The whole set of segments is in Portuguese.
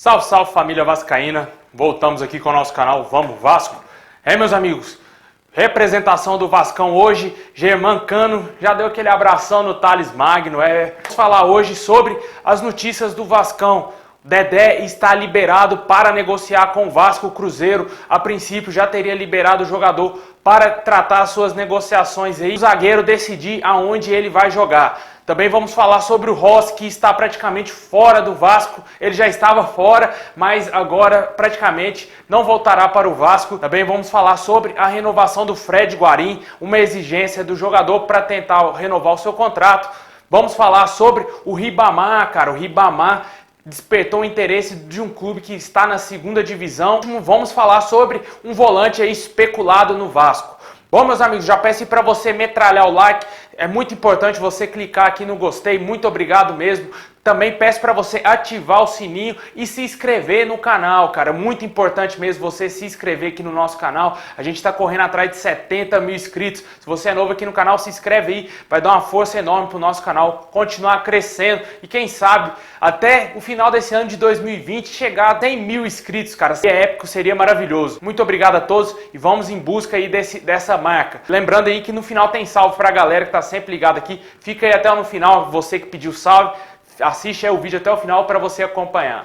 Salve, salve família vascaína, voltamos aqui com o nosso canal Vamos Vasco. Meus amigos, representação do Vascão hoje, Germancano já deu aquele abração no Thales Magno. Vamos falar hoje sobre as notícias do Vascão. Dedé está liberado para negociar com o Vasco. O Cruzeiro, a princípio, já teria liberado o jogador para tratar suas negociações aí. O zagueiro decidir aonde ele vai jogar. Também vamos falar sobre o Rossi, que está praticamente fora do Vasco. Ele já estava fora, mas agora praticamente não voltará para o Vasco. Também vamos falar sobre a renovação do Fred Guarim, uma exigência do jogador para tentar renovar o seu contrato. Vamos falar sobre o Ribamar, cara. O Ribamar despertou o interesse de um clube que está na segunda divisão. Vamos falar sobre um volante aí especulado no Vasco. Bom, meus amigos, já peço para você metralhar o like. É muito importante você clicar aqui no gostei. Muito obrigado mesmo. Também peço para você ativar o sininho e se inscrever no canal, cara. Muito importante mesmo você se inscrever aqui no nosso canal. A gente está correndo atrás de 70 mil inscritos. Se você é novo aqui no canal, se inscreve aí. Vai dar uma força enorme para o nosso canal continuar crescendo. E quem sabe, até o final desse ano de 2020, chegar a 100 mil inscritos, cara. Seria épico, seria maravilhoso. Muito obrigado a todos e vamos em busca aí dessa marca. Lembrando aí que no final tem salve para a galera que está sempre ligada aqui. Fica aí até no final, você que pediu salve. Assiste aí o vídeo até o final para você acompanhar.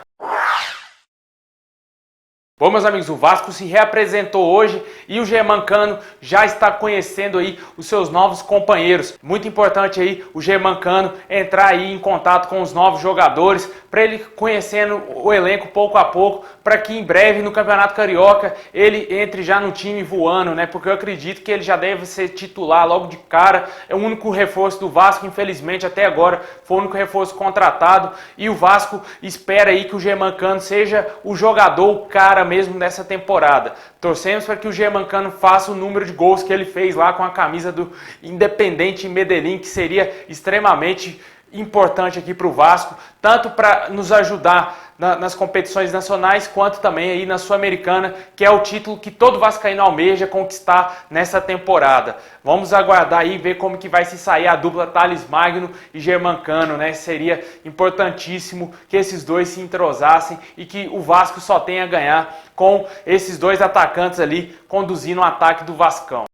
Bom, meus amigos, o Vasco se reapresentou hoje e o Germancano já está conhecendo aí os seus novos companheiros. Muito importante aí o Germancano entrar aí em contato com os novos jogadores, para ele conhecendo o elenco pouco a pouco, para que em breve no Campeonato Carioca ele entre já no time voando, né? Porque eu acredito que ele já deve ser titular logo de cara. É o único reforço do Vasco, infelizmente até agora foi o único reforço contratado, e o Vasco espera aí que o Germancano seja o jogador, o cara mesmo nessa temporada. Torcemos para que o Germancano faça o número de gols que ele fez lá com a camisa do Independente Medellín, que seria extremamente importante aqui para o Vasco, tanto para nos ajudar nas competições nacionais, quanto também aí na Sul-Americana, que é o título que todo vascaíno almeja conquistar nessa temporada. Vamos aguardar aí, ver como que vai se sair a dupla Thales Magno e Germancano, né? Seria importantíssimo que esses dois se entrosassem e que o Vasco só tenha a ganhar com esses dois atacantes ali conduzindo o ataque do Vascão.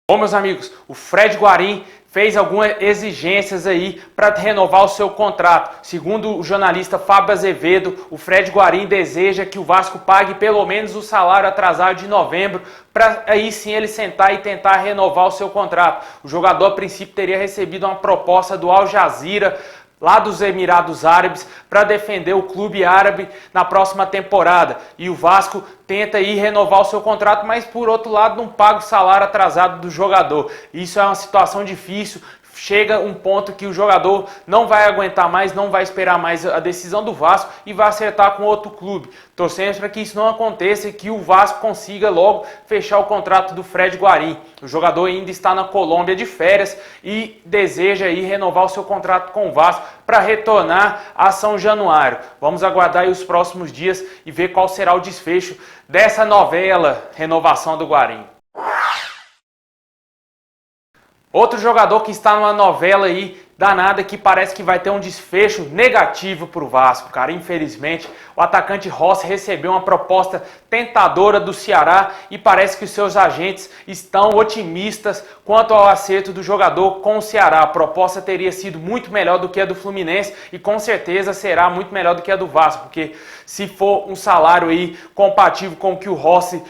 Bom, meus amigos, o Fred Guarim fez algumas exigências aí para renovar o seu contrato. Segundo o jornalista Fábio Azevedo, o Fred Guarim deseja que o Vasco pague pelo menos o salário atrasado de novembro, para aí sim ele sentar e tentar renovar o seu contrato. O jogador, a princípio, teria recebido uma proposta do Al Jazeera, lá dos Emirados Árabes, para defender o clube árabe na próxima temporada. E o Vasco tenta aí renovar o seu contrato, mas por outro lado não paga o salário atrasado do jogador. Isso é uma situação difícil. Chega um ponto que o jogador não vai aguentar mais, não vai esperar mais a decisão do Vasco e vai acertar com outro clube. Torcemos para que isso não aconteça e que o Vasco consiga logo fechar o contrato do Fred Guarim. O jogador ainda está na Colômbia de férias e deseja aí renovar o seu contrato com o Vasco para retornar a São Januário. Vamos aguardar aí os próximos dias e ver qual será o desfecho dessa novela Renovação do Guarim. Outro jogador que está numa novela aí danada, que parece que vai ter um desfecho negativo para o Vasco, cara. Infelizmente, o atacante Rossi recebeu uma proposta tentadora do Ceará e parece que os seus agentes estão otimistas quanto ao acerto do jogador com o Ceará. A proposta teria sido muito melhor do que a do Fluminense e com certeza será muito melhor do que a do Vasco, porque se for um salário aí compatível com o que o Rossi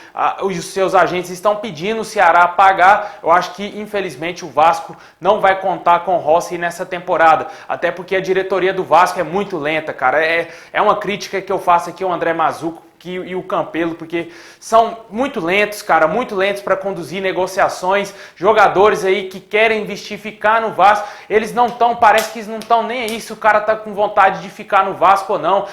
e os seus agentes estão pedindo o Ceará pagar, eu acho que infelizmente o Vasco não vai contar com o Rossi nessa temporada, até porque a diretoria do Vasco é muito lenta, cara. É uma crítica que eu faço aqui ao André Mazuco e o Campelo, porque são muito lentos, cara, muito lentos para conduzir negociações. Jogadores aí que querem investir, ficar no Vasco, eles não estão, parece que eles não estão nem aí se o cara tá com vontade de ficar no Vasco ou não.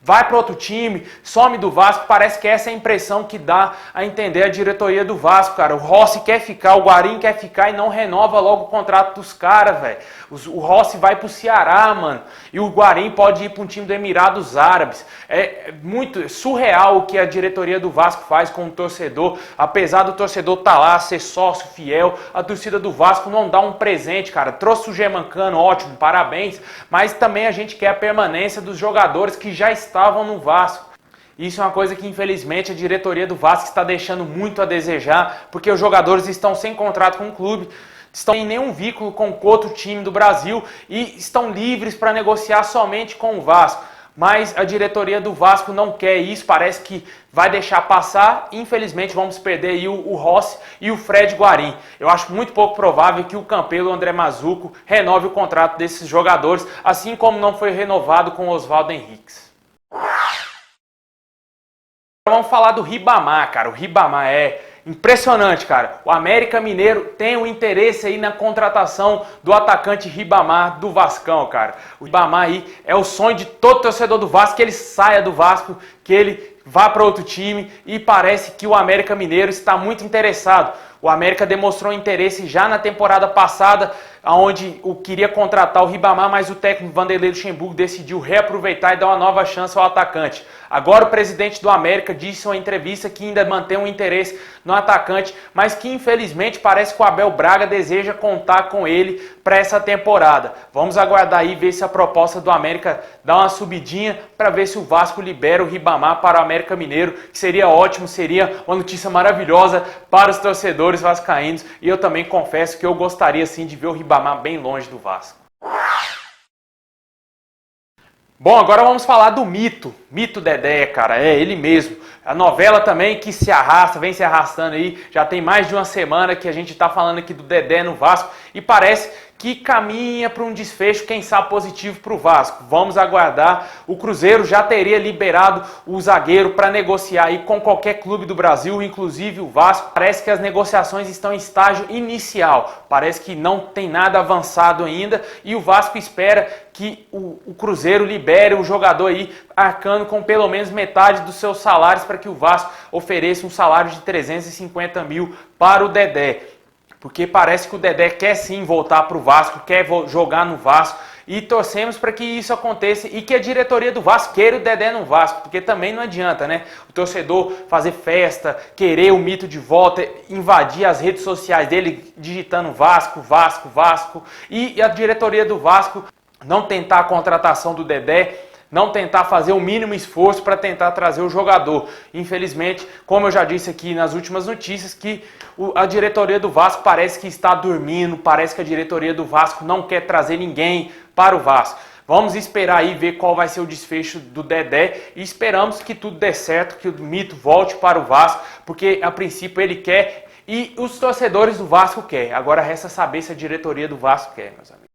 vai para outro time, some do Vasco. Parece que essa é a impressão que dá a entender a diretoria do Vasco, cara. O Rossi quer ficar, o Guarim quer ficar e não renova logo o contrato dos caras, velho. O Rossi vai pro Ceará, mano. E o Guarim pode ir para um time do Emirados Árabes. É muito surreal o que a diretoria do Vasco faz com o torcedor. Apesar do torcedor estar lá, ser sócio fiel, a torcida do Vasco não dá um presente, cara. Trouxe o Germancano, ótimo, parabéns. Mas também a gente quer a permanência dos jogadores que já estavam no Vasco. Isso é uma coisa que infelizmente a diretoria do Vasco está deixando muito a desejar, porque os jogadores estão sem contrato com o clube, estão em nenhum vínculo com outro time do Brasil e estão livres para negociar somente com o Vasco. Mas a diretoria do Vasco não quer isso, parece que vai deixar passar. Infelizmente vamos perder aí o Rossi e o Fred Guarim. Eu acho muito pouco provável que o Campelo e o André Mazzuco renove o contrato desses jogadores, assim como não foi renovado com o Oswaldo Henriques. Vamos falar do Ribamar, cara. O Ribamar é impressionante, cara. O América Mineiro tem um interesse aí na contratação do atacante Ribamar do Vascão, cara. O Ribamar aí é o sonho de todo torcedor do Vasco, que ele saia do Vasco, que ele vá para outro time, e parece que o América Mineiro está muito interessado. O América demonstrou interesse já na temporada passada, onde queria contratar o Ribamar, mas o técnico Vanderlei Luxemburgo decidiu reaproveitar e dar uma nova chance ao atacante. Agora o presidente do América disse em uma entrevista que ainda mantém um interesse no atacante, mas que infelizmente parece que o Abel Braga deseja contar com ele para essa temporada. Vamos aguardar aí, ver se a proposta do América dá uma subidinha para ver se o Vasco libera o Ribamar para o América Mineiro, que seria ótimo, seria uma notícia maravilhosa para os torcedores vascaínos, e eu também confesso que eu gostaria sim de ver o Ribamar bem longe do Vasco. Bom, agora vamos falar do mito Dedé, cara, é ele mesmo. A novela também que se arrasta, vem se arrastando aí, já tem mais de uma semana que a gente tá falando aqui do Dedé no Vasco e parece que caminha para um desfecho, quem sabe positivo para o Vasco. Vamos aguardar. O Cruzeiro já teria liberado o zagueiro para negociar aí com qualquer clube do Brasil, inclusive o Vasco. Parece que as negociações estão em estágio inicial. Parece que não tem nada avançado ainda e o Vasco espera que o Cruzeiro libere o jogador aí, arcando com pelo menos metade dos seus salários para que o Vasco ofereça um salário de 350 mil para o Dedé. Porque parece que o Dedé quer sim voltar para o Vasco, quer jogar no Vasco, e torcemos para que isso aconteça e que a diretoria do Vasco queira o Dedé no Vasco, porque também não adianta, né? O torcedor fazer festa, querer o mito de volta, invadir as redes sociais dele digitando Vasco, Vasco, Vasco, e a diretoria do Vasco não tentar a contratação do Dedé, não tentar fazer o mínimo esforço para tentar trazer o jogador. Infelizmente, como eu já disse aqui nas últimas notícias, que a diretoria do Vasco parece que está dormindo, parece que a diretoria do Vasco não quer trazer ninguém para o Vasco. Vamos esperar aí ver qual vai ser o desfecho do Dedé e esperamos que tudo dê certo, que o mito volte para o Vasco, porque a princípio ele quer e os torcedores do Vasco querem. Agora resta saber se a diretoria do Vasco quer, meus amigos.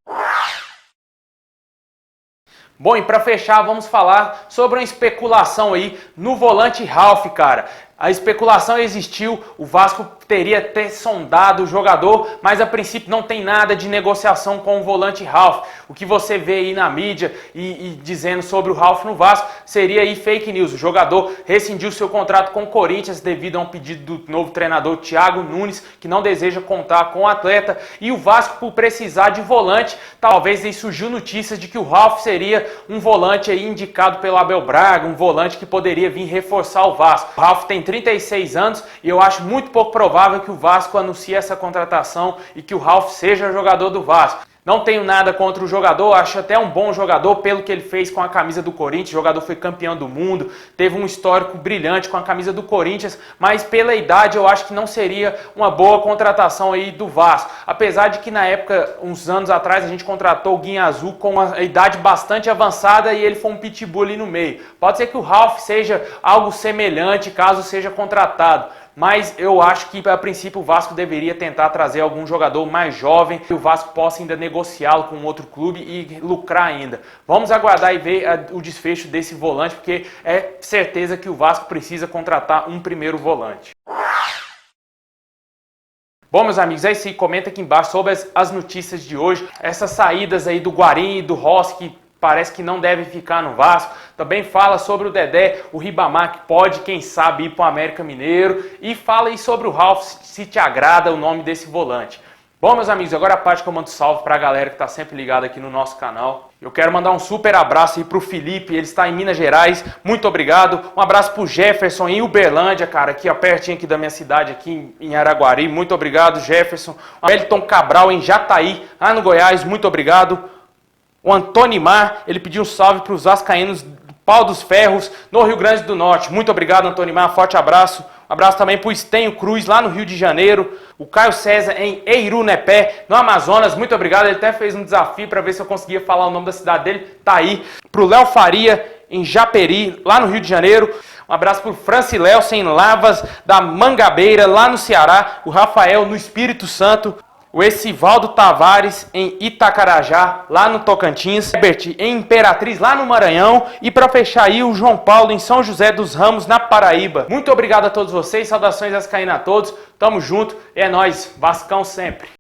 Bom, e para fechar, vamos falar sobre uma especulação aí no volante Ralf, cara. A especulação existiu, o Vasco teria até sondado o jogador, mas a princípio não tem nada de negociação com o volante Ralf. O que você vê aí na mídia e dizendo sobre o Ralf no Vasco seria aí fake news. O jogador rescindiu seu contrato com o Corinthians devido a um pedido do novo treinador Thiago Nunes, que não deseja contar com o atleta. E o Vasco, por precisar de volante, talvez aí surgiu notícias de que o Ralf seria um volante aí indicado pelo Abel Braga, um volante que poderia vir reforçar o Vasco. O Ralf tem 36 anos e eu acho muito pouco provável que o Vasco anuncie essa contratação e que o Ralf seja jogador do Vasco. Não tenho nada contra o jogador, acho até um bom jogador pelo que ele fez com a camisa do Corinthians. O jogador foi campeão do mundo, teve um histórico brilhante com a camisa do Corinthians, mas pela idade eu acho que não seria uma boa contratação aí do Vasco. Apesar de que na época, uns anos atrás, a gente contratou o Guinha Azul com uma idade bastante avançada e ele foi um pitbull ali no meio. Pode ser que o Ralf seja algo semelhante caso seja contratado. Mas eu acho que, a princípio, o Vasco deveria tentar trazer algum jogador mais jovem que o Vasco possa ainda negociá-lo com outro clube e lucrar ainda. Vamos aguardar e ver o desfecho desse volante, porque é certeza que o Vasco precisa contratar um primeiro volante. Bom, meus amigos, é isso aí. Comenta aqui embaixo sobre as notícias de hoje. Essas saídas aí do Guarim e do Rossi que parece que não deve ficar no Vasco. Também fala sobre o Dedé, o Ribamar, que pode, quem sabe, ir para o América Mineiro. E fala aí sobre o Ralf, se te agrada o nome desse volante. Bom, meus amigos, agora a parte que eu mando salve para a galera que está sempre ligada aqui no nosso canal. Eu quero mandar um super abraço aí pro Felipe, ele está em Minas Gerais, muito obrigado. Um abraço pro Jefferson em Uberlândia, cara, aqui ó, pertinho aqui da minha cidade, aqui em Araguari, muito obrigado, Jefferson. O Wellington Cabral em Jataí, lá no Goiás, muito obrigado. O Antônio Mar, ele pediu um salve para os vascaínos do Pau dos Ferros, no Rio Grande do Norte. Muito obrigado, Antônio Mar, forte abraço. Um abraço também para o Estenho Cruz, lá no Rio de Janeiro. O Caio César em Eirunepé, no Amazonas. Muito obrigado. Ele até fez um desafio para ver se eu conseguia falar o nome da cidade dele. Tá aí. Para o Léo Faria, em Japeri, lá no Rio de Janeiro. Um abraço para o Franciléu, em Lavas, da Mangabeira, lá no Ceará. O Rafael, no Espírito Santo. O Esivaldo Tavares em Itacarajá, lá no Tocantins, Herbert em Imperatriz, lá no Maranhão, e para fechar aí o João Paulo em São José dos Ramos, na Paraíba. Muito obrigado a todos vocês, saudações vascaínas a todos, tamo junto, é nóis, Vascão sempre.